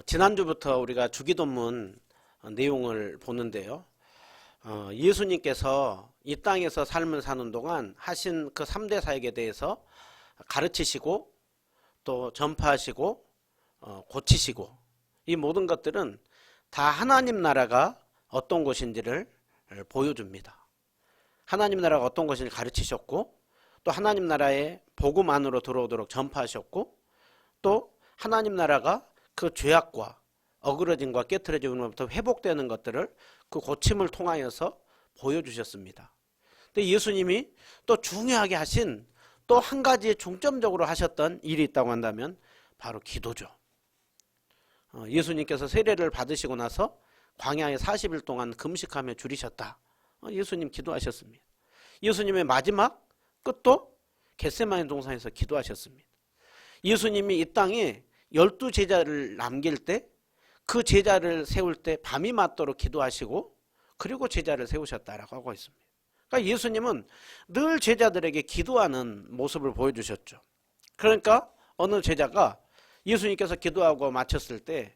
지난주부터 우리가 주기도문 내용을 보는데요. 예수님께서 이 땅에서 삶을 사는 동안 하신 그 3대 사역에 대해서 가르치시고 또 전파하시고 고치시고, 이 모든 것들은 다 하나님 나라가 어떤 것인지를 보여줍니다. 하나님 나라가 어떤 것인지 가르치셨고, 또 하나님 나라의 복음 안으로 들어오도록 전파하셨고, 또 하나님 나라가 그 죄악과 어그러짐과 깨트려짐으로부터 회복되는 것들을 그 고침을 통하여서 보여주셨습니다. 근데 예수님이 또 중요하게 하신 또 한 가지 중점적으로 하셨던 일이 있다고 한다면 바로 기도죠. 예수님께서 세례를 받으시고 나서 광야에 40일 동안 금식하며 줄이셨다. 예수님 기도하셨습니다. 예수님의 마지막 끝도 겟세마네 동산에서 기도하셨습니다. 예수님이 이 땅에 12제자를 남길 때, 그 제자를 세울 때 밤이 맞도록 기도하시고, 그리고 제자를 세우셨다라고 하고 있습니다. 그러니까 예수님은 늘 제자들에게 기도하는 모습을 보여주셨죠. 그러니까 어느 제자가 예수님께서 기도하고 마쳤을 때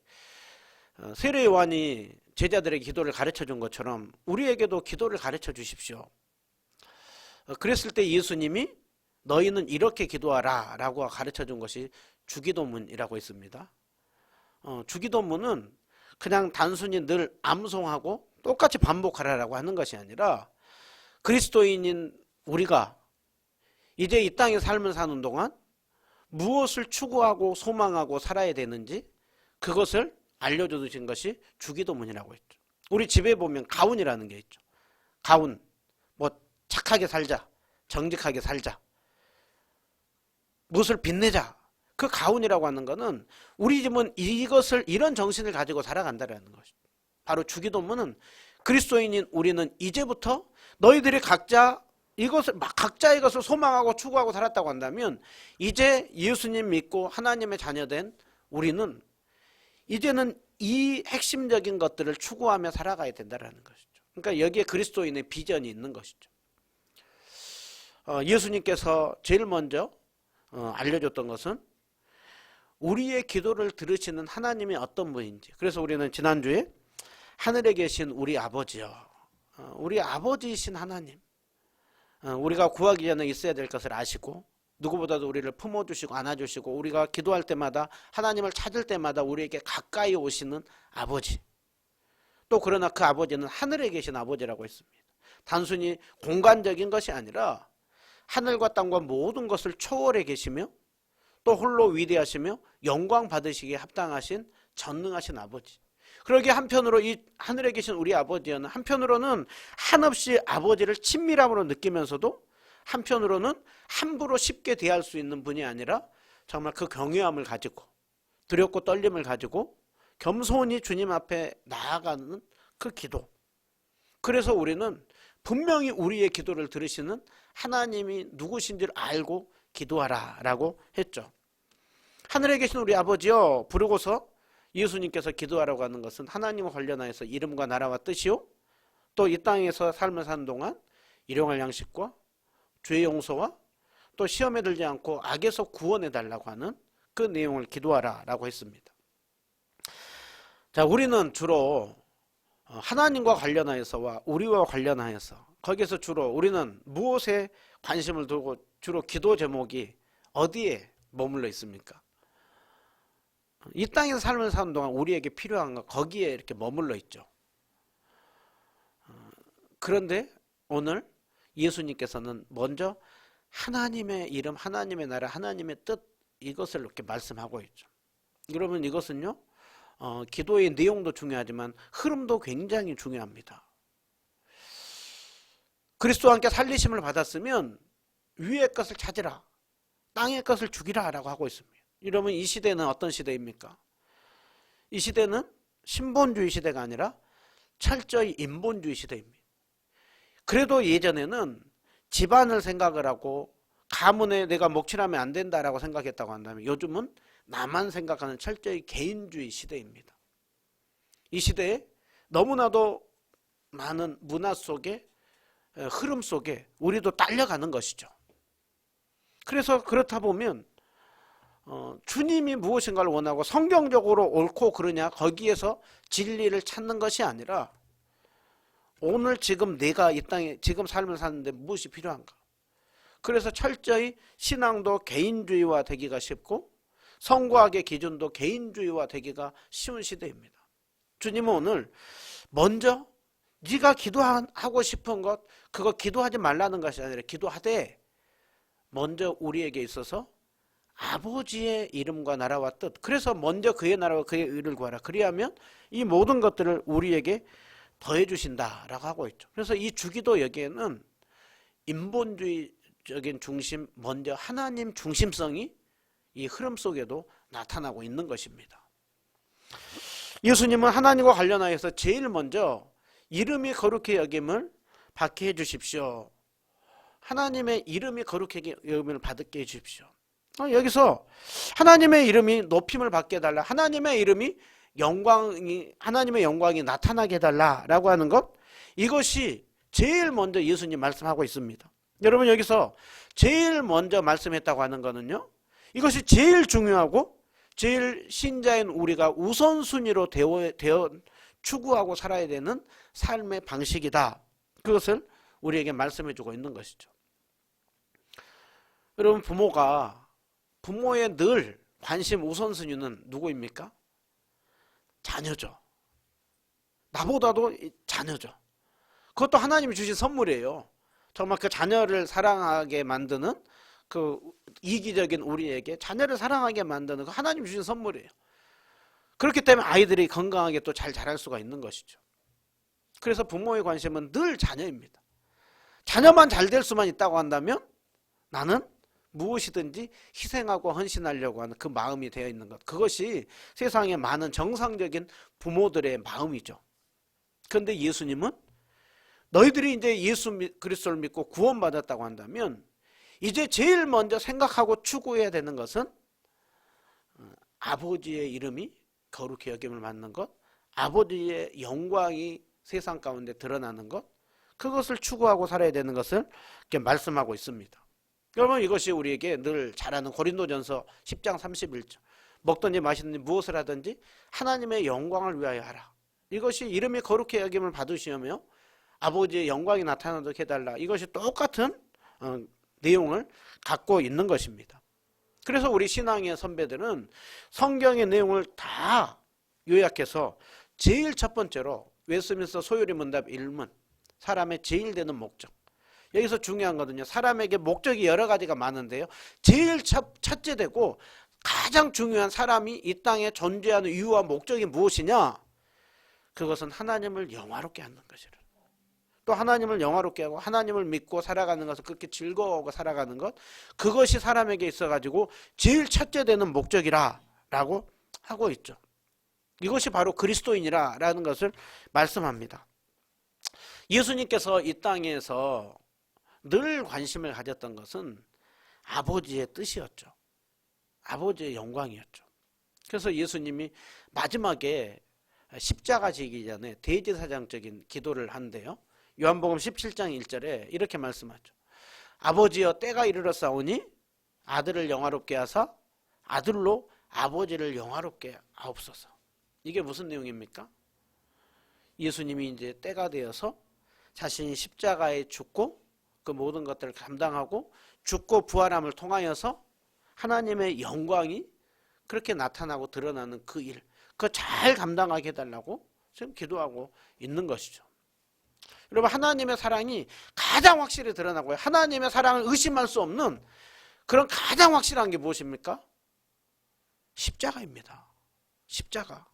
세례 요한이 제자들에게 기도를 가르쳐 준 것처럼 우리에게도 기도를 가르쳐 주십시오. 그랬을 때 예수님이 너희는 이렇게 기도하라 라고 가르쳐 준 것이 주기도문이라고 있습니다. 주기도문은 그냥 단순히 늘 암송하고 똑같이 반복하라라고 하는 것이 아니라, 그리스도인인 우리가 이제 이 땅의 삶을 사는 동안 무엇을 추구하고 소망하고 살아야 되는지 그것을 알려줘 주신 것이 주기도문이라고 했죠. 우리 집에 보면 가훈이라는 게 있죠. 가훈, 뭐 착하게 살자, 정직하게 살자, 무엇을 빛내자. 그 가훈이라고 하는 것은 우리 집은 이것을, 이런 정신을 가지고 살아간다는 것이죠. 바로 주기도문은 그리스도인인 우리는 이제부터 너희들이 각자 각자의 것을 소망하고 추구하고 살았다고 한다면, 이제 예수님 믿고 하나님의 자녀된 우리는 이제는 이 핵심적인 것들을 추구하며 살아가야 된다는 것이죠. 그러니까 여기에 그리스도인의 비전이 있는 것이죠. 예수님께서 제일 먼저 알려줬던 것은 우리의 기도를 들으시는 하나님이 어떤 분인지. 그래서 우리는 지난주에 하늘에 계신 우리 아버지요, 우리 아버지이신 하나님, 우리가 구하기 전에 있어야 될 것을 아시고 누구보다도 우리를 품어주시고 안아주시고 우리가 기도할 때마다, 하나님을 찾을 때마다 우리에게 가까이 오시는 아버지, 또 그러나 그 아버지는 하늘에 계신 아버지라고 했습니다. 단순히 공간적인 것이 아니라 하늘과 땅과 모든 것을 초월해 계시며 또 홀로 위대하시며 영광 받으시기에 합당하신 전능하신 아버지. 그러기에 한편으로 이 하늘에 계신 우리 아버지는 한편으로는 한없이 아버지를 친밀함으로 느끼면서도 한편으로는 함부로 쉽게 대할 수 있는 분이 아니라 정말 그 경외함을 가지고 두렵고 떨림을 가지고 겸손히 주님 앞에 나아가는 그 기도. 그래서 우리는 분명히 우리의 기도를 들으시는 하나님이 누구신지를 알고 기도하라 라고 했죠. 하늘에 계신 우리 아버지요 부르고서 예수님께서 기도하라고 하는 것은 하나님과 관련하여서 이름과 나라와 뜻이요, 또 이 땅에서 삶을 사는 동안 일용할 양식과 죄 용서와 또 시험에 들지 않고 악에서 구원해 달라고 하는 그 내용을 기도하라 라고 했습니다. 자, 우리는 주로 하나님과 관련하여서와 우리와 관련하여서, 거기에서 주로 우리는 무엇에 관심을 두고 주로 기도 제목이 어디에 머물러 있습니까? 이 땅에서 삶을 사는 동안 우리에게 필요한 거, 거기에 이렇게 머물러 있죠. 그런데 오늘 예수님께서는 먼저 하나님의 이름, 하나님의 나라, 하나님의 뜻, 이것을 이렇게 말씀하고 있죠. 그러면 이것은요, 기도의 내용도 중요하지만 흐름도 굉장히 중요합니다. 그리스도와 함께 살리심을 받았으면 위의 것을 찾으라, 땅의 것을 죽이라 라고 하고 있습니다. 이러면 이 시대는 어떤 시대입니까? 이 시대는 신본주의 시대가 아니라 철저히 인본주의 시대입니다. 그래도 예전에는 집안을 생각을 하고 가문에 내가 목칠하면 안 된다라고 생각했다고 한다면, 요즘은 나만 생각하는 철저히 개인주의 시대입니다. 이 시대에 너무나도 많은 문화 속에, 흐름 속에 우리도 딸려가는 것이죠. 그래서 그렇다 보면 주님이 무엇인가를 원하고 성경적으로 옳고 그르냐 거기에서 진리를 찾는 것이 아니라 오늘 지금 내가 이 땅에 지금 삶을 사는데 무엇이 필요한가. 그래서 철저히 신앙도 개인주의화 되기가 쉽고 성과학의 기준도 개인주의화 되기가 쉬운 시대입니다. 주님은 오늘 먼저 네가 기도하고 싶은 것 그거 기도하지 말라는 것이 아니라 기도하되 먼저 우리에게 있어서 아버지의 이름과 나라와 뜻 그래서 먼저 그의 나라와 그의 의를 구하라. 그리하면 이 모든 것들을 우리에게 더해 주신다라고 하고 있죠. 그래서 이 주기도 여기에는 인본주의적인 중심 먼저 하나님 중심성이 이 흐름 속에도 나타나고 있는 것입니다. 예수님은 하나님과 관련하여서 제일 먼저 이름이 거룩히 여김을 받게 해주십시오. 하나님의 이름이 거룩히 여김을 받게 해주십시오. 여기서 하나님의 이름이 높임을 받게 해달라. 하나님의 이름이 하나님의 영광이 나타나게 해달라라고 하는 것 이것이 제일 먼저 예수님 말씀하고 있습니다. 여러분 여기서 제일 먼저 말씀했다고 하는 것은요. 이것이 제일 중요하고 제일 신자인 우리가 우선순위로 되어 추구하고 살아야 되는 삶의 방식이다. 그것을 우리에게 말씀해주고 있는 것이죠. 여러분 부모의 늘 관심 우선순위는 누구입니까? 자녀죠. 나보다도 자녀죠. 그것도 하나님이 주신 선물이에요. 정말 그 자녀를 사랑하게 만드는 그 이기적인 우리에게 자녀를 사랑하게 만드는 그 하나님 주신 선물이에요. 그렇기 때문에 아이들이 건강하게 또 잘 자랄 수가 있는 것이죠. 그래서 부모의 관심은 늘 자녀입니다. 자녀만 잘 될 수만 있다고 한다면 나는 무엇이든지 희생하고 헌신하려고 하는 그 마음이 되어 있는 것. 그것이 세상에 많은 정상적인 부모들의 마음이죠. 그런데 예수님은 너희들이 이제 예수 그리스도를 믿고 구원받았다고 한다면 이제 제일 먼저 생각하고 추구해야 되는 것은 아버지의 이름이 거룩히 여김을 받는 것, 아버지의 영광이 세상 가운데 드러나는 것, 그것을 추구하고 살아야 되는 것을 이렇게 말씀하고 있습니다. 여러분 이것이 우리에게 늘 잘 아는 고린도전서 10장 31절 먹든지 마시든지 무엇을 하든지 하나님의 영광을 위하여 하라. 이것이 이름이 거룩히 여김을 받으시며 아버지의 영광이 나타나도록 해달라. 이것이 똑같은 내용을 갖고 있는 것입니다. 그래서 우리 신앙의 선배들은 성경의 내용을 다 요약해서 제일 첫 번째로 웨스트민스터 소요리 문답 1문 사람의 제일 되는 목적. 여기서 중요한 거는요. 사람에게 목적이 여러 가지가 많은데요. 제일 첫째 되고 가장 중요한 사람이 이 땅에 존재하는 이유와 목적이 무엇이냐? 그것은 하나님을 영화롭게 하는 것이라. 또 하나님을 영화롭게 하고 하나님을 믿고 살아가는 것을 그렇게 즐거워하고 살아가는 것 그것이 사람에게 있어가지고 제일 첫째 되는 목적이라 라고 하고 있죠. 이것이 바로 그리스도인이라 라는 것을 말씀합니다. 예수님께서 이 땅에서 늘 관심을 가졌던 것은 아버지의 뜻이었죠. 아버지의 영광이었죠. 그래서 예수님이 마지막에 십자가 지기 전에 대제사장적인 기도를 한대요. 요한복음 17장 1절에 이렇게 말씀하죠. 아버지여 때가 이르렀사오니 아들을 영화롭게 하사 아들로 아버지를 영화롭게 하옵소서. 이게 무슨 내용입니까? 예수님이 이제 때가 되어서 자신이 십자가에 죽고 그 모든 것들을 감당하고 죽고 부활함을 통하여서 하나님의 영광이 그렇게 나타나고 드러나는 그 일, 그거 잘 감당하게 해달라고 지금 기도하고 있는 것이죠. 여러분 하나님의 사랑이 가장 확실히 드러나고요. 하나님의 사랑을 의심할 수 없는 그런 가장 확실한 게 무엇입니까? 십자가입니다. 십자가.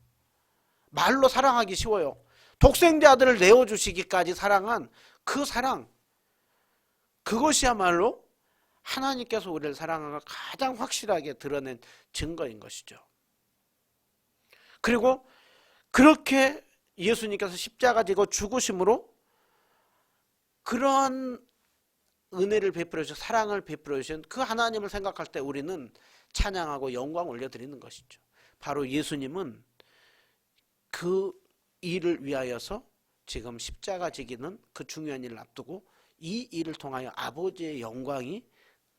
말로 사랑하기 쉬워요. 독생자 아들을 내어주시기까지 사랑한 그 사랑, 그것이야말로 하나님께서 우리를 사랑한 걸 가장 확실하게 드러낸 증거인 것이죠. 그리고 그렇게 예수님께서 십자가 지고 죽으심으로 그러한 은혜를 베풀어 주신 사랑을 베풀어 주신 그 하나님을 생각할 때 우리는 찬양하고 영광 올려드리는 것이죠. 바로 예수님은 그 일을 위하여서 지금 십자가 지기는 그 중요한 일을 앞두고 이 일을 통하여 아버지의 영광이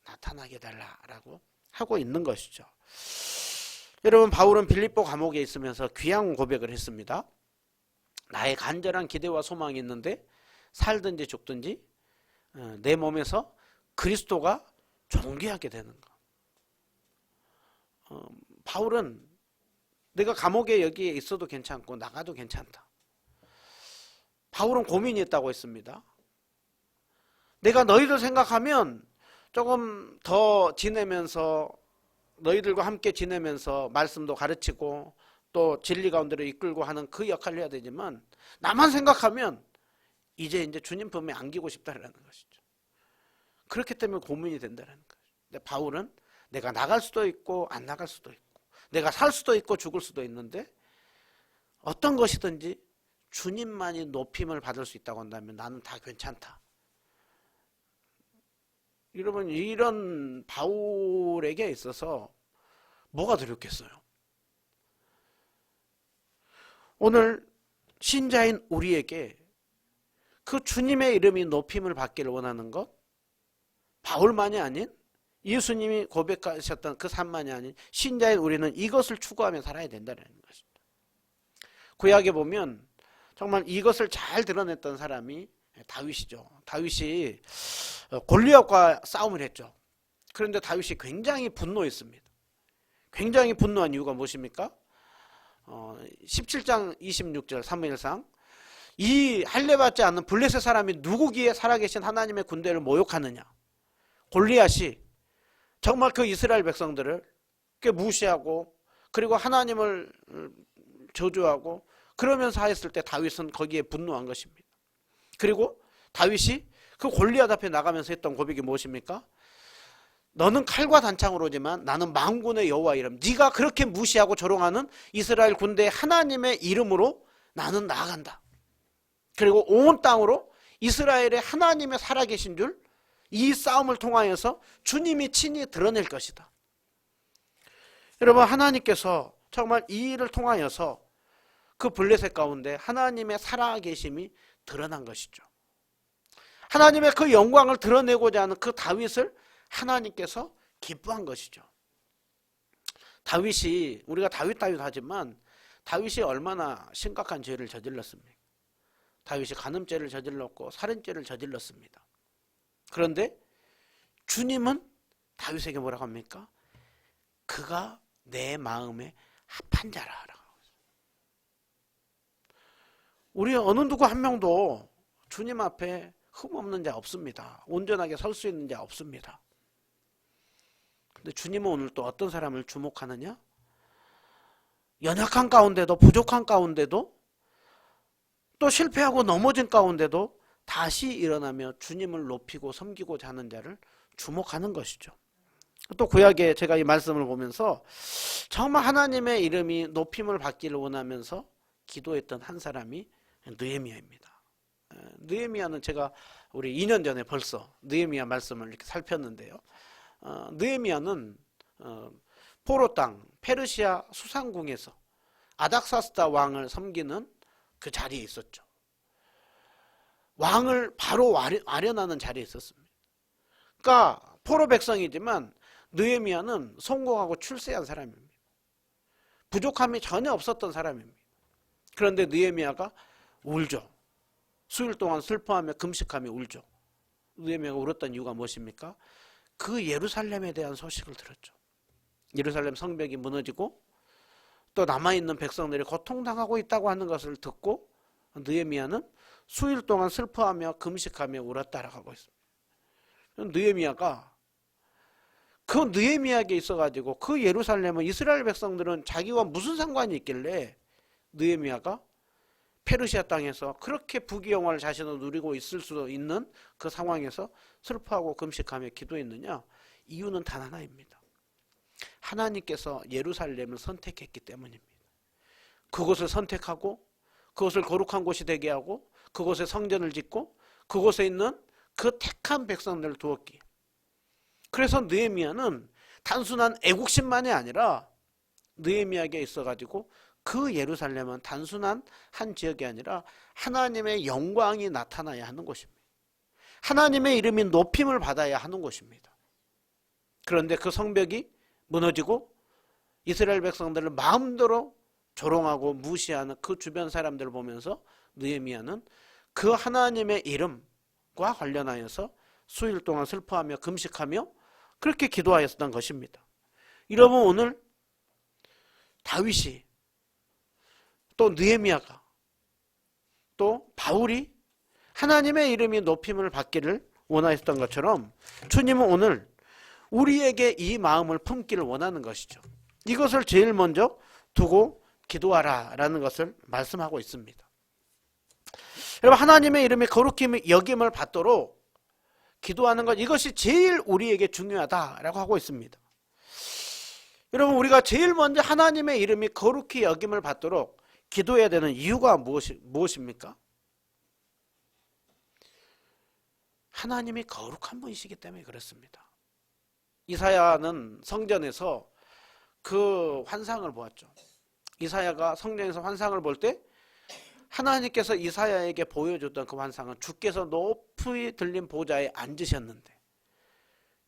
나타나게 해달라고 하고 있는 것이죠. 여러분, 바울은 빌립보 감옥에 있으면서 귀한 고백을 했습니다. 나의 간절한 기대와 소망이 있는데 살든지 죽든지 내 몸에서 그리스도가 존귀하게 되는 것. 바울은 내가 감옥에 여기에 있어도 괜찮고 나가도 괜찮다. 바울은 고민이 있다고 했습니다. 내가 너희들 생각하면 조금 더 지내면서 너희들과 함께 지내면서 말씀도 가르치고 또 진리 가운데로 이끌고 하는 그 역할을 해야 되지만 나만 생각하면 이제 주님 품에 안기고 싶다라는 것이죠. 그렇기 때문에 고민이 된다는 거죠. 근데 바울은 내가 나갈 수도 있고 안 나갈 수도 있고 내가 살 수도 있고 죽을 수도 있는데 어떤 것이든지 주님만이 높임을 받을 수 있다고 한다면 나는 다 괜찮다. 여러분, 이런 바울에게 있어서 뭐가 두렵겠어요? 오늘 신자인 우리에게 그 주님의 이름이 높임을 받기를 원하는 것, 바울만이 아닌 예수님이 고백하셨던 그 삶만이 아닌 신자인 우리는 이것을 추구하며 살아야 된다는 것입니다. 구약에 보면 정말 이것을 잘 드러냈던 사람이 다윗이죠. 다윗이 골리앗과 싸움을 했죠. 그런데 다윗이 굉장히 분노했습니다. 굉장히 분노한 이유가 무엇입니까? 17장 26절 사무엘상 이 할례받지 않는 블레셋 사람이 누구기에 살아계신 하나님의 군대를 모욕하느냐. 골리앗이 정말 그 이스라엘 백성들을 무시하고 그리고 하나님을 저주하고 그러면서 하였을 때 다윗은 거기에 분노한 것입니다. 그리고 다윗이 그 골리앗 앞에 나가면서 했던 고백이 무엇입니까? 너는 칼과 단창으로 오지만 나는 만군의 여호와 이름, 네가 그렇게 무시하고 조롱하는 이스라엘 군대의 하나님의 이름으로 나는 나아간다. 그리고 온 땅으로 이스라엘의 하나님의 살아계신 줄 이 싸움을 통하여서 주님이 친히 드러낼 것이다. 여러분, 하나님께서 정말 이 일을 통하여서 그 블레셋 가운데 하나님의 살아계심이 드러난 것이죠. 하나님의 그 영광을 드러내고자 하는 그 다윗을 하나님께서 기뻐한 것이죠. 다윗이, 우리가 다윗 하지만 다윗이 얼마나 심각한 죄를 저질렀습니까? 다윗이 간음죄를 저질렀고 살인죄를 저질렀습니다. 그런데 주님은 다윗에게 뭐라고 합니까? 그가 내 마음에 합한 자라라고. 우리 어느 누구 한 명도 주님 앞에 흠없는 자 없습니다. 온전하게 설 수 있는 자 없습니다. 근데 주님은 오늘 또 어떤 사람을 주목하느냐? 연약한 가운데도, 부족한 가운데도, 또 실패하고 넘어진 가운데도 다시 일어나며 주님을 높이고 섬기고자 하는 자를 주목하는 것이죠. 또 구약에 제가 이 말씀을 보면서 정말 하나님의 이름이 높임을 받기를 원하면서 기도했던 한 사람이 느헤미야입니다. 느헤미야는 제가 우리 2년 전에 벌써 느헤미야 말씀을 이렇게 살폈는데요. 느헤미야는 포로 땅 페르시아 수상궁에서 아닥사스다 왕을 섬기는 그 자리에 있었죠. 왕을 바로 아련하는 자리에 있었습니다. 그러니까 포로 백성이지만 느헤미야는 성공하고 출세한 사람입니다. 부족함이 전혀 없었던 사람입니다. 그런데 느헤미야가 울죠. 수일 동안 슬퍼하며 금식하며 울죠. 느헤미야가 울었던 이유가 무엇입니까? 그 예루살렘에 대한 소식을 들었죠. 예루살렘 성벽이 무너지고 또 남아있는 백성들이 고통당하고 있다고 하는 것을 듣고 느헤미야는 수일 동안 슬퍼하며 금식하며 울었다라고 하고 있습니다. 느헤미야가 그 느헤미야에게 있어가지고 그 예루살렘은 이스라엘 백성들은 자기와 무슨 상관이 있길래 느헤미야가 페르시아 땅에서 그렇게 부귀영화를 자신을 누리고 있을 수 있는 그 상황에서 슬퍼하고 금식하며 기도했느냐? 이유는 단 하나입니다. 하나님께서 예루살렘을 선택했기 때문입니다. 그곳을 선택하고 그곳을 거룩한 곳이 되게 하고 그곳에 성전을 짓고 그곳에 있는 그 택한 백성들을 두었기에. 그래서 느헤미야는 단순한 애국심만이 아니라 느헤미야에게 있어가지고 그 예루살렘은 단순한 한 지역이 아니라 하나님의 영광이 나타나야 하는 곳입니다. 하나님의 이름이 높임을 받아야 하는 곳입니다. 그런데 그 성벽이 무너지고 이스라엘 백성들을 마음대로 조롱하고 무시하는 그 주변 사람들을 보면서 느헤미야는 그 하나님의 이름과 관련하여서 수일 동안 슬퍼하며 금식하며 그렇게 기도하였던 것입니다. 여러분, 오늘 다윗이 또 느헤미야가 또 바울이 하나님의 이름이 높임을 받기를 원하였던 것처럼 주님은 오늘 우리에게 이 마음을 품기를 원하는 것이죠. 이것을 제일 먼저 두고 기도하라 라는 것을 말씀하고 있습니다. 여러분, 하나님의 이름이 거룩히 여김을 받도록 기도하는 것, 이것이 제일 우리에게 중요하다라고 하고 있습니다. 여러분, 우리가 제일 먼저 하나님의 이름이 거룩히 여김을 받도록 기도해야 되는 이유가 무엇입니까? 하나님이 거룩한 분이시기 때문에 그렇습니다. 이사야는 성전에서 그 환상을 보았죠. 이사야가 성전에서 환상을 볼 때 하나님께서 이사야에게 보여줬던 그 환상은 주께서 높이 들린 보좌에 앉으셨는데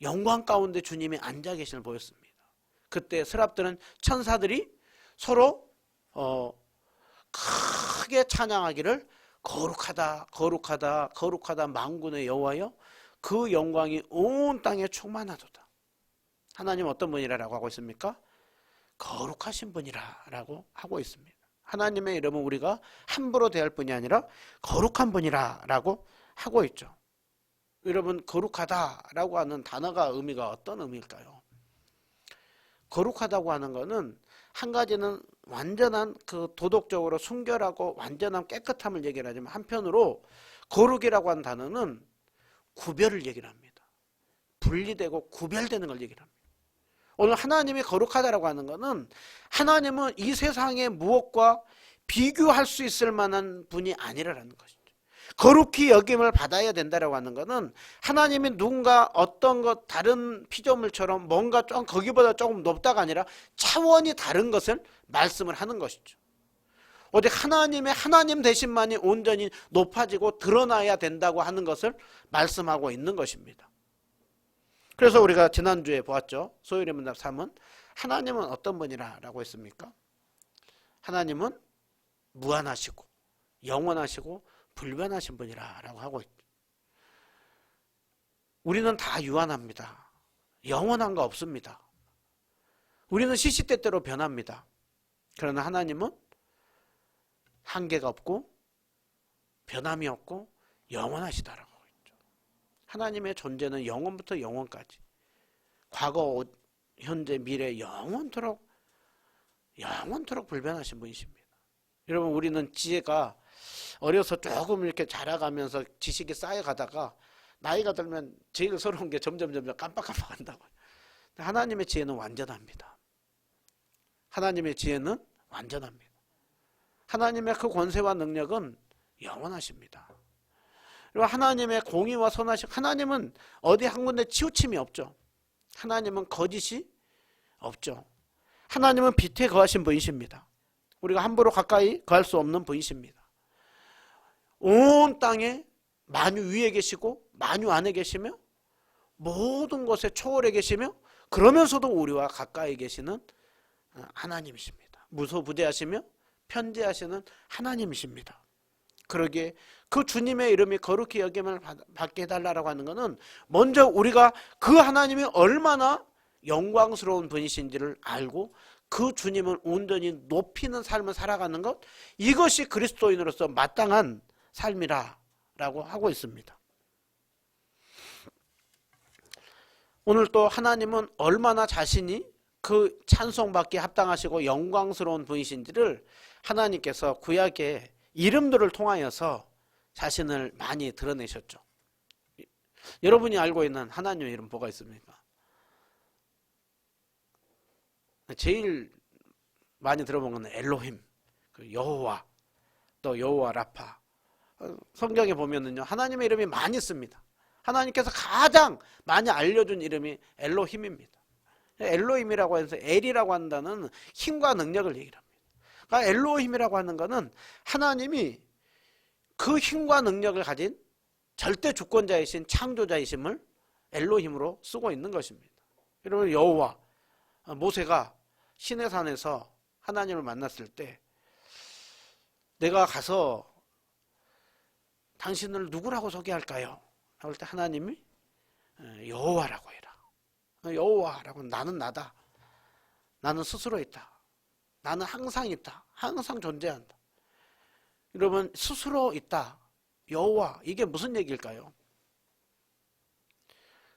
영광 가운데 주님이 앉아 계심을 보였습니다. 그때 스랍들은 천사들이 서로 크게 찬양하기를 거룩하다 거룩하다 거룩하다 만군의 여호와여 그 영광이 온 땅에 충만하도다. 하나님 어떤 분이라고 하고 있습니까? 거룩하신 분이라고 하고 있습니다. 하나님의 이름은 우리가 함부로 대할 뿐이 아니라 거룩한 분이라고 하고 있죠. 여러분, 거룩하다라고 하는 단어가 의미가 어떤 의미일까요? 거룩하다고 하는 것은 한 가지는 완전한 그 도덕적으로 순결하고 완전한 깨끗함을 얘기를 하지만 한편으로 거룩이라고 하는 단어는 구별을 얘기를 합니다. 분리되고 구별되는 걸 얘기를 합니다. 오늘 하나님이 거룩하다라고 하는 것은 하나님은 이 세상의 무엇과 비교할 수 있을 만한 분이 아니라는 것이죠. 거룩히 여김을 받아야 된다라고 하는 것은 하나님이 누군가 어떤 것 다른 피조물처럼 뭔가 좀 거기보다 조금 높다가 아니라 차원이 다른 것을 말씀을 하는 것이죠. 오직 하나님의 하나님 되신만이 온전히 높아지고 드러나야 된다고 하는 것을 말씀하고 있는 것입니다. 그래서 우리가 지난주에 보았죠. 소율의 문답 3은 하나님은 어떤 분이라고 했습니까? 하나님은 무한하시고 영원하시고 불변하신 분이라고 하고 있죠. 우리는 다 유한합니다. 영원한 거 없습니다. 우리는 시시때때로 변합니다. 그러나 하나님은 한계가 없고 변함이 없고 영원하시다라고 하고 있죠. 하나님의 존재는 영원부터 영원까지, 과거, 현재, 미래 영원토록 불변하신 분이십니다. 여러분, 우리는 지혜가 어려서 조금 이렇게 자라가면서 지식이 쌓여가다가 나이가 들면 제일 서러운 게 점점 깜빡한다고. 하나님의 지혜는 완전합니다. 하나님의 지혜는 완전합니다. 하나님의 그 권세와 능력은 영원하십니다. 그리고 하나님의 공의와 선하심, 하나님은 어디 한 군데 치우침이 없죠. 하나님은 거짓이 없죠. 하나님은 빛에 거하신 분이십니다. 우리가 함부로 가까이 거할 수 없는 분이십니다. 온 땅에 만유 위에 계시고 만유 안에 계시며 모든 것에 초월해 계시며 그러면서도 우리와 가까이 계시는 하나님이십니다. 무소부재하시며 편재하시는 하나님이십니다. 그러기에 그 주님의 이름이 거룩히 여김을 받게 해달라고 하는 것은 먼저 우리가 그 하나님이 얼마나 영광스러운 분이신지를 알고 그 주님을 온전히 높이는 삶을 살아가는 것, 이것이 그리스도인으로서 마땅한 삶이라고 하고 있습니다. 오늘 또 하나님은 얼마나 자신이 그 찬송받기에 합당하시고 영광스러운 분이신지를 하나님께서 구약의 이름들을 통하여서 자신을 많이 드러내셨죠. 여러분이 알고 있는 하나님의 이름 뭐가 있습니까? 제일 많이 들어본 건 엘로힘, 여호와, 또 여호와 라파. 성경에 보면은요, 하나님의 이름이 많이 씁니다. 하나님께서 가장 많이 알려준 이름이 엘로힘입니다. 엘로힘이라고 해서 엘이라고 한다는 힘과 능력을 얘기를 합니다. 그러니까 엘로힘이라고 하는 것은 하나님이 그 힘과 능력을 가진 절대 주권자이신 창조자이심을 엘로힘으로 쓰고 있는 것입니다. 여러분, 여호와, 모세가 시내산에서 하나님을 만났을 때 내가 가서 당신을 누구라고 소개할까요? 할 때 하나님이 여호와라고 해라. 여호와라고 나는 나다. 나는 스스로 있다. 나는 항상 있다. 항상 존재한다. 여러분 스스로 있다. 여호와 이게 무슨 얘기일까요?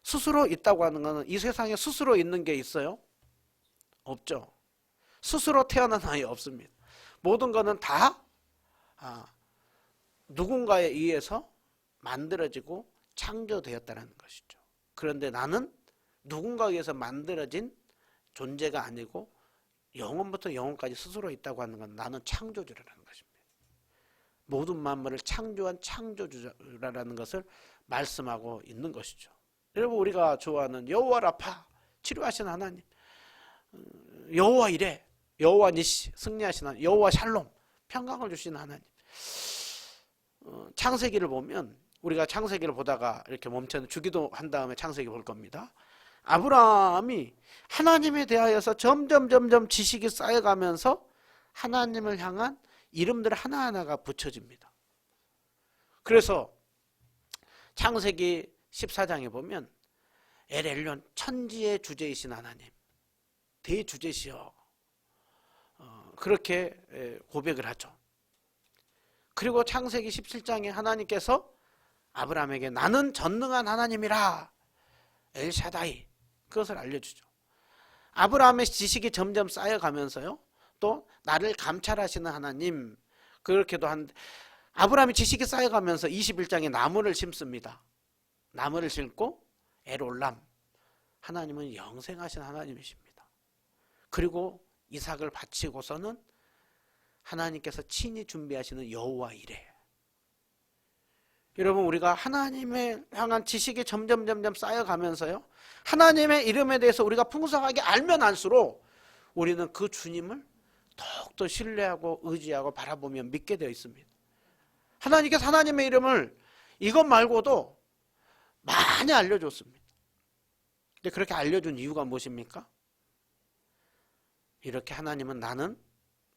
스스로 있다고 하는 것은 이 세상에 스스로 있는 게 있어요? 없죠. 스스로 태어난 아이 없습니다. 모든 것은 다 누군가에 의해서 만들어지고 창조되었다는 것이죠. 그런데 나는 누군가에 의해서 만들어진 존재가 아니고 영원부터 영원까지 스스로 있다고 하는 건 나는 창조주라는 것입니다. 모든 만물을 창조한 창조주라는 것을 말씀하고 있는 것이죠. 여러분 우리가 좋아하는 여호와 라파 치료하신 하나님, 여호와 이레, 여호와 니시 승리하신 하나님, 여호와 샬롬 평강을 주시는 하나님. 창세기를 보면 우리가 창세기를 보다가 이렇게 멈춰 주기도 한 다음에 창세기 볼 겁니다. 아브라함이 하나님에 대하여서 점점 지식이 쌓여가면서 하나님을 향한 이름들 하나하나가 붙여집니다. 그래서 창세기 14장에 보면 엘엘yon 천지의 주제이신 하나님, 대주제시여 그렇게 고백을 하죠. 그리고 창세기 17장에 하나님께서 아브라함에게 나는 전능한 하나님이라 엘샤다이 그것을 알려주죠. 아브라함의 지식이 점점 쌓여가면서요. 또 나를 감찰하시는 하나님 그렇게도 한데 아브라함이 지식이 쌓여가면서 21장에 나무를 심습니다. 나무를 심고 엘올람 하나님은 영생하신 하나님이십니다. 그리고 이삭을 바치고서는 하나님께서 친히 준비하시는 여호와 이레. 여러분 우리가 하나님에 향한 지식이 점점 쌓여가면서요. 하나님의 이름에 대해서 우리가 풍성하게 알면 알수록 우리는 그 주님을 더욱더 신뢰하고 의지하고 바라보며 믿게 되어 있습니다. 하나님께서 하나님의 이름을 이것 말고도 많이 알려줬습니다. 근데 그렇게 알려준 이유가 무엇입니까? 이렇게 하나님은 나는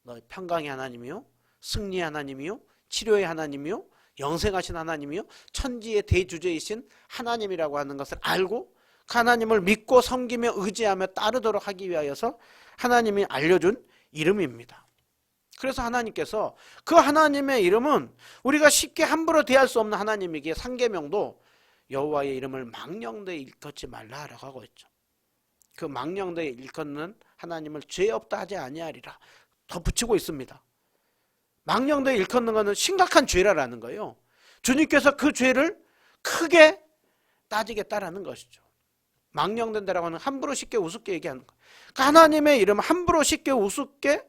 너의 평강의 하나님이요 승리의 하나님이요 치료의 하나님이요 영생하신 하나님이요 천지의 대주제이신 하나님이라고 하는 것을 알고 그 하나님을 믿고 섬기며 의지하며 따르도록 하기 위하여서 하나님이 알려준 이름입니다. 그래서 하나님께서 그 하나님의 이름은 우리가 쉽게 함부로 대할 수 없는 하나님이기에 상계명도 여호와의 이름을 망령되이 일컫지 말라라고 하고 있죠. 그 망령되이 일컫는 하나님을 죄 없다 하지 아니하리라 덧붙이고 있습니다. 망령되이 일컫는 것은 심각한 죄라는 거예요. 주님께서 그 죄를 크게 따지겠다라는 것이죠. 망령된다라고 하는 함부로 쉽게 우습게 얘기하는 거예요. 그 하나님의 이름은 함부로 쉽게 우습게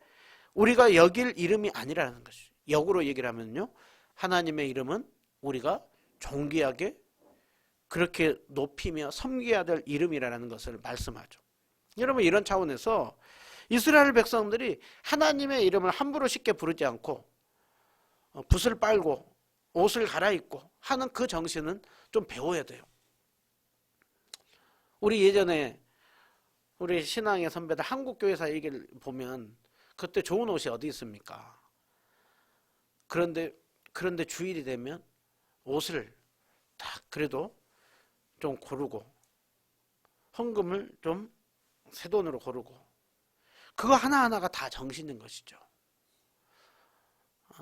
우리가 여길 이름이 아니라는 것이죠. 역으로 얘기를 하면요. 하나님의 이름은 우리가 존귀하게 그렇게 높이며 섬겨야 될 이름이라는 것을 말씀하죠. 여러분 이런 차원에서 이스라엘 백성들이 하나님의 이름을 함부로 쉽게 부르지 않고 붓을 빨고 옷을 갈아입고 하는 그 정신은 좀 배워야 돼요. 우리 예전에 우리 신앙의 선배들 한국교회사 얘기를 보면 그때 좋은 옷이 어디 있습니까? 그런데 주일이 되면 옷을 딱 그래도 좀 고르고 헌금을 좀 새 돈으로 고르고 그거 하나하나가 다 정신인 것이죠.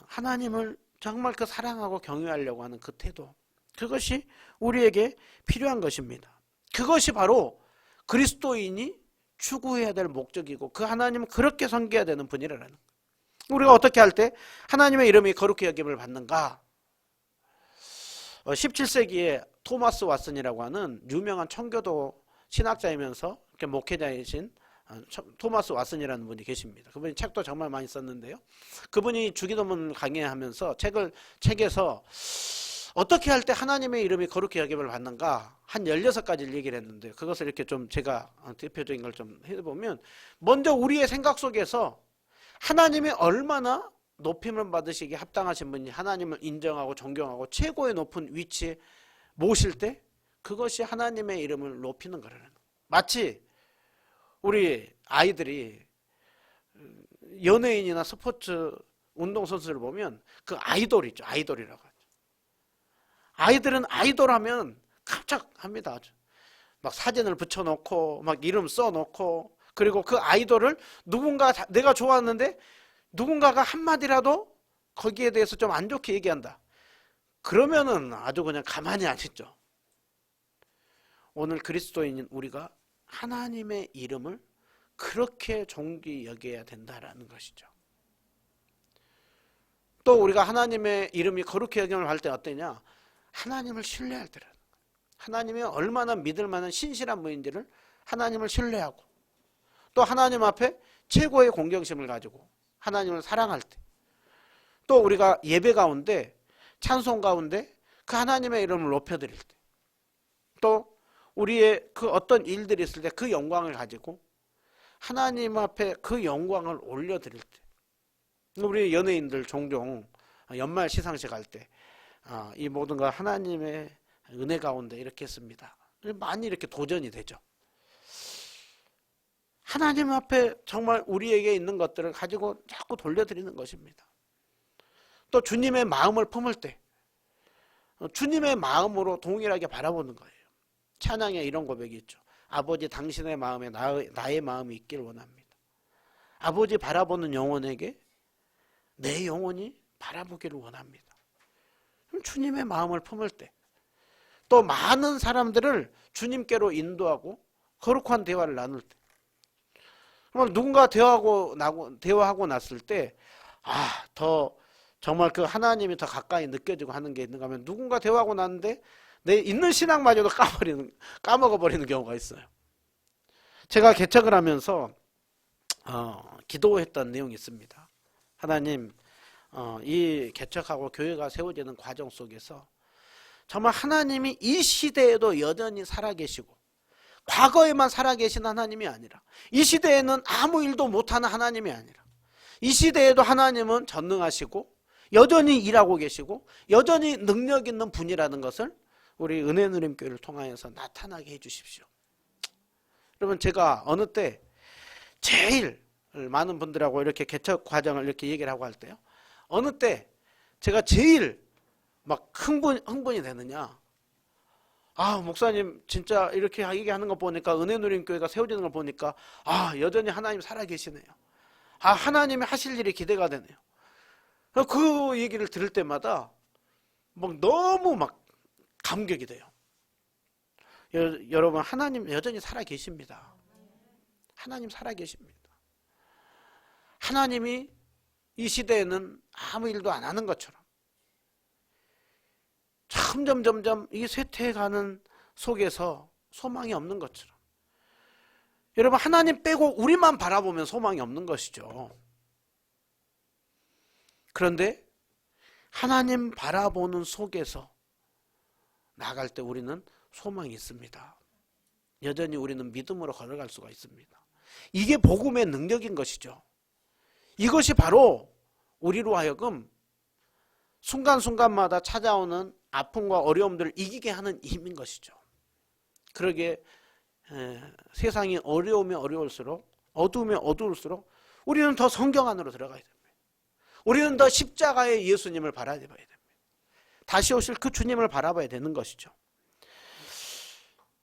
하나님을 정말 그 사랑하고 경외하려고 하는 그 태도 그것이 우리에게 필요한 것입니다. 그것이 바로 그리스도인이 추구해야 될 목적이고 그 하나님은 그렇게 섬겨야 되는 분이라는 거예요. 우리가 어떻게 할 때 하나님의 이름이 거룩히 여김을 받는가? 17세기에 토마스 왓슨이라고 하는 유명한 청교도 신학자이면서 이렇게 목회자이신 토마스 왓슨이라는 분이 계십니다. 그분이 책도 정말 많이 썼는데요. 그분이 주기도문 강의하면서 책에서 어떻게 할 때 하나님의 이름이 거룩히 여김을 받는가 한 16가지를 얘기를 했는데 그것을 이렇게 좀 제가 대표적인 걸 좀 해보면 먼저 우리의 생각 속에서 하나님이 얼마나 높임을 받으시기에 합당하신 분이 하나님을 인정하고 존경하고 최고의 높은 위치에 모실 때 그것이 하나님의 이름을 높이는 거라는 거예요. 마치 우리 아이들이 연예인이나 스포츠 운동선수를 보면 그 아이돌 있죠. 아이돌이라고 하죠. 아이들은 아이돌 하면 깜짝 합니다. 아주. 막 사진을 붙여놓고 막 이름 써놓고 그리고 그 아이돌을 누군가 내가 좋아하는데 누군가가 한마디라도 거기에 대해서 좀 안 좋게 얘기한다. 그러면은 아주 그냥 가만히 안 있죠. 오늘 그리스도인인 우리가 하나님의 이름을 그렇게 존귀 여겨야 된다라는 것이죠. 또 우리가 하나님의 이름이 거룩히 여김을 할 때 어떠냐? 하나님을 신뢰할 때라는 거예요. 하나님이 얼마나 믿을 만한 신실한 분인지를 하나님을 신뢰하고 또 하나님 앞에 최고의 공경심을 가지고 하나님을 사랑할 때 또 우리가 예배 가운데 찬송 가운데 그 하나님의 이름을 높여드릴 때 또 우리의 그 어떤 일들이 있을 때 그 영광을 가지고 하나님 앞에 그 영광을 올려드릴 때 우리 연예인들 종종 연말 시상식 할 때 이 모든 걸 하나님의 은혜 가운데 이렇게 했습니다. 많이 이렇게 도전이 되죠. 하나님 앞에 정말 우리에게 있는 것들을 가지고 자꾸 돌려드리는 것입니다. 또 주님의 마음을 품을 때 주님의 마음으로 동일하게 바라보는 거예요. 찬양에 이런 고백이 있죠. 아버지 당신의 마음에 나의 마음이 있길 원합니다. 아버지 바라보는 영혼에게 내 영혼이 바라보기를 원합니다. 주님의 마음을 품을 때 또 많은 사람들을 주님께로 인도하고 거룩한 대화를 나눌 때 누군가 대화하고 났을 때 더 정말 그 하나님이 더 가까이 느껴지고 하는 게 있는가 하면 누군가 대화하고 났는데 내 있는 신앙마저도 까먹어버리는 경우가 있어요. 제가 개척을 하면서 기도했던 내용이 있습니다. 하나님 이 개척하고 교회가 세워지는 과정 속에서 정말 하나님이 이 시대에도 여전히 살아계시고 과거에만 살아계신 하나님이 아니라 이 시대에는 아무 일도 못하는 하나님이 아니라 이 시대에도 하나님은 전능하시고 여전히 일하고 계시고 여전히 능력 있는 분이라는 것을 우리 은혜누림교회를 통하여서 나타나게 해주십시오. 여러분 제가 어느 때 제일 많은 분들하고 이렇게 개척 과정을 이렇게 얘기를 하고 할 때요. 어느 때 제가 제일 막 흥분이 되느냐. 목사님 진짜 이렇게 얘기하는 거 보니까 은혜누림교회가 세워지는 걸 보니까 여전히 하나님 살아계시네요. 하나님이 하실 일이 기대가 되네요. 그 얘기를 들을 때마다 너무 감격이 돼요. 여러분 하나님 여전히 살아계십니다. 하나님 살아계십니다. 하나님이 이 시대에는 아무 일도 안 하는 것처럼 점점 이 쇠퇴해가는 속에서 소망이 없는 것처럼 여러분 하나님 빼고 우리만 바라보면 소망이 없는 것이죠. 그런데 하나님 바라보는 속에서 나갈 때 우리는 소망이 있습니다. 여전히 우리는 믿음으로 걸어갈 수가 있습니다. 이게 복음의 능력인 것이죠. 이것이 바로 우리로 하여금 순간순간마다 찾아오는 아픔과 어려움들을 이기게 하는 힘인 것이죠. 그러기에 세상이 어려우면 어려울수록 어두우면 어두울수록 우리는 더 성경 안으로 들어가야 됩니다. 우리는 더 십자가의 예수님을 바라봐야 됩니다. 다시 오실 그 주님을 바라봐야 되는 것이죠.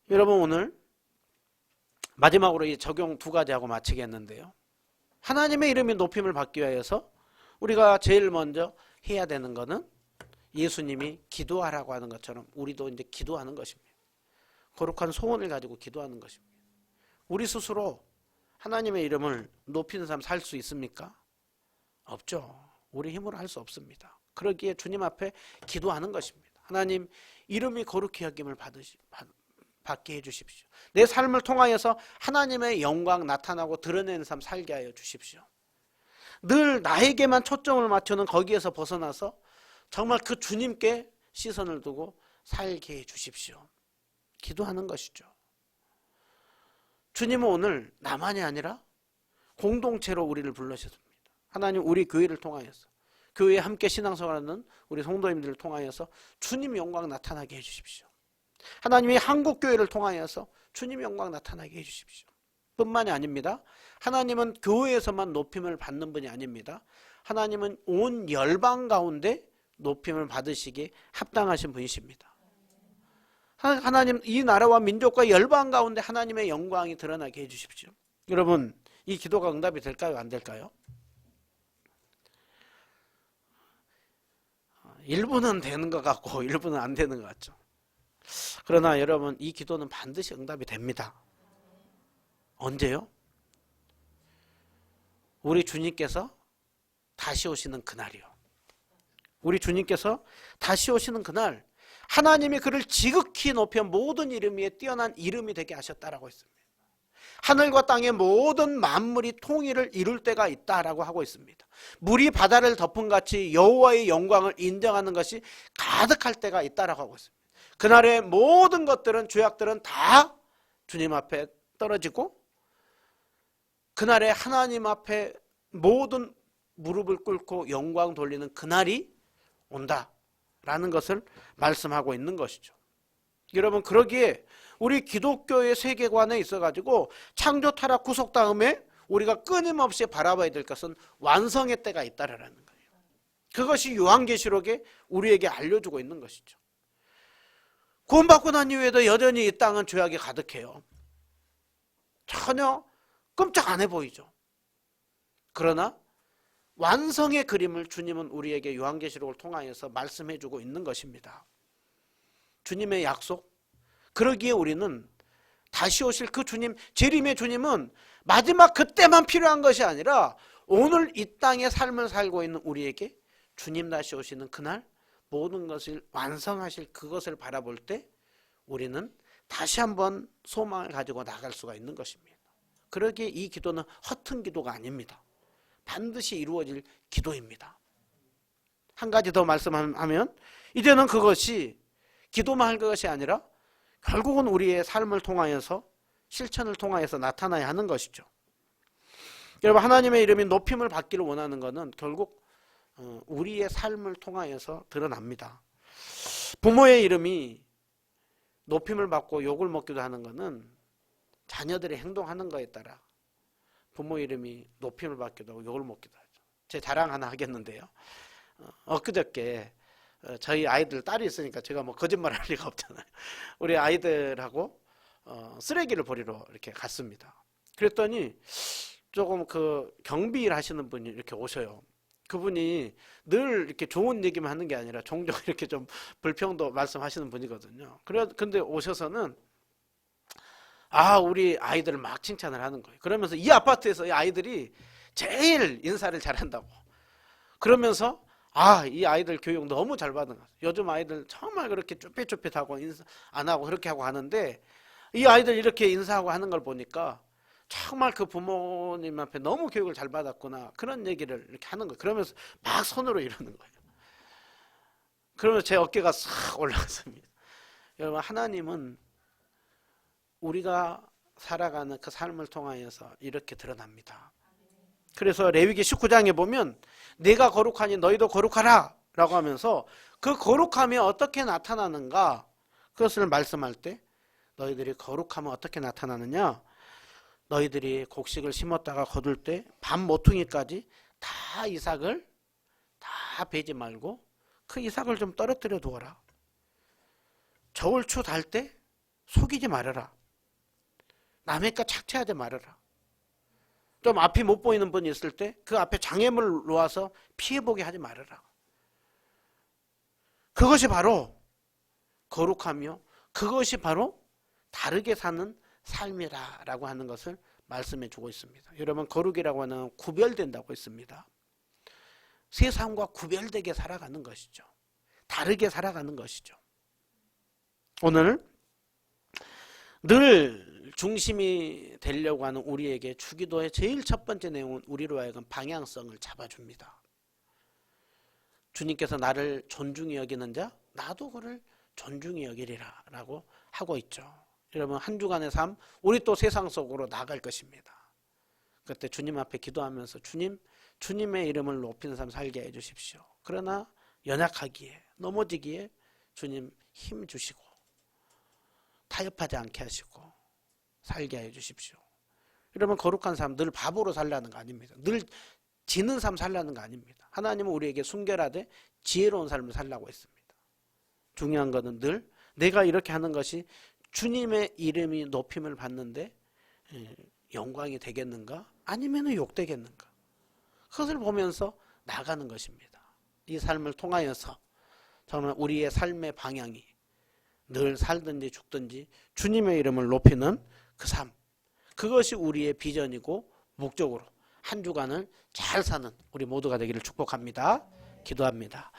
여러분 오늘 마지막으로 이 적용 2가지 하고 마치겠는데요. 하나님의 이름이 높임을 받기 위해서 우리가 제일 먼저 해야 되는 것은 예수님이 기도하라고 하는 것처럼 우리도 이제 기도하는 것입니다. 거룩한 소원을 가지고 기도하는 것입니다. 우리 스스로 하나님의 이름을 높이는 삶 살 수 있습니까? 없죠. 우리 힘으로 할 수 없습니다. 그러기에 주님 앞에 기도하는 것입니다. 하나님 이름이 거룩히 여김을 받게 해주십시오. 내 삶을 통하여서 하나님의 영광 나타나고 드러내는 삶 살게 하여 주십시오. 늘 나에게만 초점을 맞추는 거기에서 벗어나서 정말 그 주님께 시선을 두고 살게 해주십시오. 기도하는 것이죠. 주님은 오늘 나만이 아니라 공동체로 우리를 불러주셨습니다. 하나님 우리 교회를 통하여서 교회에 함께 신앙생활하는 우리 성도님들을 통하여서 주님 영광 나타나게 해주십시오. 하나님이 한국교회를 통하여서 주님 영광 나타나게 해주십시오. 뿐만이 아닙니다. 하나님은 교회에서만 높임을 받는 분이 아닙니다. 하나님은 온 열방 가운데 높임을 받으시기에 합당하신 분이십니다. 하나님, 이 나라와 민족과 열방 가운데 하나님의 영광이 드러나게 해주십시오. 여러분, 이 기도가 응답이 될까요? 안 될까요? 일부는 되는 것 같고 일부는 안 되는 것 같죠. 그러나 여러분, 이 기도는 반드시 응답이 됩니다. 언제요? 우리 주님께서 다시 오시는 그날이요. 우리 주님께서 다시 오시는 그날, 하나님이 그를 지극히 높여 모든 이름 위에 뛰어난 이름이 되게 하셨다라고 했습니다. 하늘과 땅의 모든 만물이 통일을 이룰 때가 있다라고 하고 있습니다. 물이 바다를 덮은 같이 여호와의 영광을 인정하는 것이 가득할 때가 있다라고 하고 있습니다. 그날의 모든 것들은, 죄악들은 다 주님 앞에 떨어지고, 그날에 하나님 앞에 모든 무릎을 꿇고 영광 돌리는 그날이 온다라는 것을 말씀하고 있는 것이죠. 여러분, 그러기에 우리 기독교의 세계관에 있어가지고 창조 타락 구속 다음에 우리가 끊임없이 바라봐야 될 것은 완성의 때가 있다라는 거예요. 그것이 요한계시록에 우리에게 알려주고 있는 것이죠. 구원받고 난 이후에도 여전히 이 땅은 죄악이 가득해요. 전혀 끔찍 안 해 보이죠. 그러나 완성의 그림을 주님은 우리에게 요한계시록을 통하여서 말씀해주고 있는 것입니다. 주님의 약속, 그러기에 우리는 다시 오실 그 주님, 재림의 주님은 마지막 그때만 필요한 것이 아니라 오늘 이 땅의 삶을 살고 있는 우리에게 주님 다시 오시는 그날 모든 것을 완성하실 그것을 바라볼 때 우리는 다시 한번 소망을 가지고 나갈 수가 있는 것입니다. 그러기에 이 기도는 허튼 기도가 아닙니다. 반드시 이루어질 기도입니다. 한 가지 더 말씀하면, 이제는 그것이 기도만 할 것이 아니라 결국은 우리의 삶을 통하여서, 실천을 통하여서 나타나야 하는 것이죠. 여러분, 하나님의 이름이 높임을 받기를 원하는 것은 결국 우리의 삶을 통하여서 드러납니다. 부모의 이름이 높임을 받고 욕을 먹기도 하는 것은 자녀들이 행동하는 것에 따라 부모 이름이 높임을 받기도 하고 욕을 먹기도 하죠. 제 자랑 하나 하겠는데요. 엊그저께 저희 아이들 딸이 있으니까 제가 뭐 거짓말할 리가 없잖아요. 우리 아이들하고 쓰레기를 버리러 이렇게 갔습니다. 그랬더니 조금 그 경비일 하시는 분이 이렇게 오셔요. 그분이 늘 이렇게 좋은 얘기만 하는 게 아니라 종종 이렇게 좀 불평도 말씀하시는 분이거든요. 근데 오셔서는 우리 아이들을 막 칭찬을 하는 거예요. 그러면서 이 아파트에서 이 아이들이 제일 인사를 잘한다고. 그러면서 이 아이들 교육 너무 잘 받은 것 같아요. 요즘 아이들 정말 그렇게 쭈삣쭈삣하고 인사 안 하고 그렇게 하고 하는데 이 아이들 이렇게 인사하고 하는 걸 보니까 정말 그 부모님 앞에 너무 교육을 잘 받았구나, 그런 얘기를 이렇게 하는 거예요. 그러면서 막 손으로 이러는 거예요. 그러면서 제 어깨가 싹 올라갔습니다. 여러분, 하나님은 우리가 살아가는 그 삶을 통하여서 이렇게 드러납니다. 그래서 레위기 19장에 보면 내가 거룩하니 너희도 거룩하라 라고 하면서 그 거룩함이 어떻게 나타나는가, 그것을 말씀할 때 너희들이 거룩하면 어떻게 나타나느냐, 너희들이 곡식을 심었다가 거둘 때 밤 모퉁이까지 다 이삭을 다 베지 말고 그 이삭을 좀 떨어뜨려 두어라. 저울추 달 때 속이지 말아라. 남의 것 착취하지 말아라. 좀 앞이 못 보이는 분이 있을 때 그 앞에 장애물 놓아서 피해보게 하지 말아라. 그것이 바로 거룩하며 그것이 바로 다르게 사는 삶이라고 하는 것을 말씀해 주고 있습니다. 여러분, 거룩이라고 하는 구별된다고 했습니다. 세상과 구별되게 살아가는 것이죠. 다르게 살아가는 것이죠. 오늘 늘 중심이 되려고 하는 우리에게 주기도의 제일 첫 번째 내용은 우리로 하여금 방향성을 잡아줍니다. 주님께서 나를 존중히 여기는 자, 나도 그를 존중히 여기리라 라고 하고 있죠. 여러분, 한 주간의 삶, 우리 또 세상 속으로 나갈 것입니다. 그때 주님 앞에 기도하면서 주님의 이름을 높이는 삶 살게 해주십시오. 그러나 연약하기에, 넘어지기에 주님 힘 주시고 타협하지 않게 하시고 살게 해주십시오. 이러면 거룩한 삶, 늘 바보로 살라는 거 아닙니다. 늘 지는 삶 살라는 거 아닙니다. 하나님은 우리에게 순결하되 지혜로운 삶을 살라고 했습니다. 중요한 것은 늘 내가 이렇게 하는 것이 주님의 이름이 높임을 받는데 영광이 되겠는가? 아니면 욕되겠는가? 그것을 보면서 나가는 것입니다. 이 삶을 통하여서 정말 우리의 삶의 방향이 늘 살든지 죽든지 주님의 이름을 높이는 그 삶, 그것이 우리의 비전이고 목적으로 한 주간을 잘 사는 우리 모두가 되기를 축복합니다. 기도합니다.